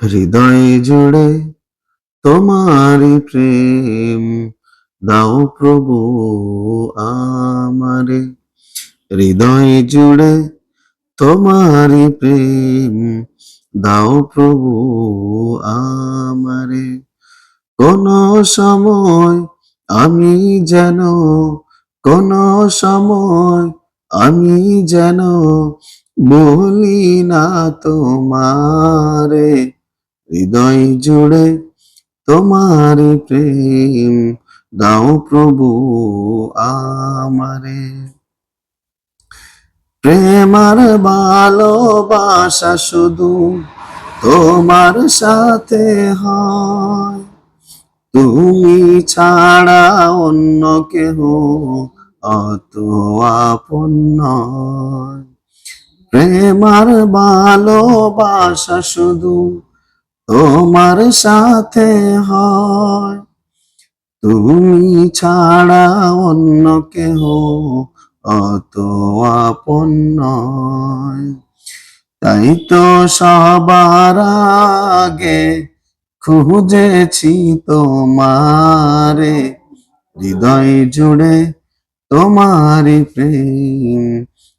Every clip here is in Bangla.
হৃদয় জুড়ে তোমারি প্রেম দাও প্রভু আমারে। হৃদয় জুড়ে তোমারি প্রেম দাও প্রভু আমারে। কোন সময় আমি যেন, কোন সময় আমি যেন বলি না তোমারে। হৃদয় জুড়ে তোমারি প্রেম দাও প্রভু আমারে। প্রেম আর ভালোবাসা শুধু তোমার সাথে হয়, তুমি ছাড়া অন্য কেহ অত আপন নয়। প্রেম আর ভালোবাসা শুধু তোমার সাথে হয়, তুমি ছাড়া অন্য কেহ অত আপন নয়। তাই তো সবার আগে খুঁজেছি তোমারে। হৃদয় জুড়ে তোমারি প্রেম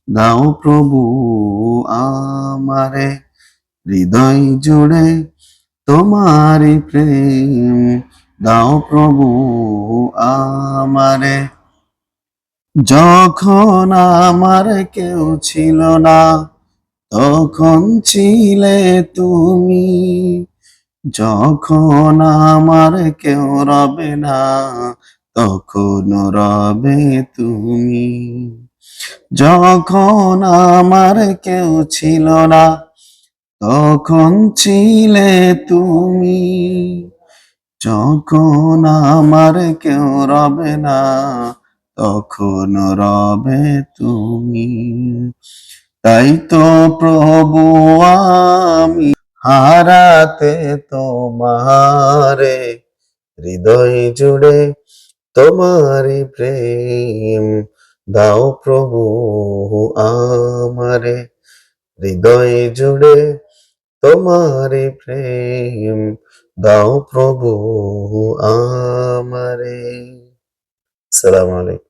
দাও প্রভু আমারে। হৃদয় জুড়ে তোমারি প্রেম দাও প্রভু আমারে। যখন আমার কেউ ছিল না তখন ছিলে তুমি, যখন আমার কেউ রবে না তখন রবে তুমি। যখন আমার কেউ ছিল না তখন ছিলে তুমি, যখন আমার কেউ রবে না তখন রবে তুমি। তাই তো প্রভু আমি হারাতে তোমারে। হৃদয় জুড়ে তোমারি প্রেম দাও প্রভু আমারে। হৃদয় জুড়ে তোমারি প্রেম দাও প্রভু আমারে। আসসালামু আলাইকুম।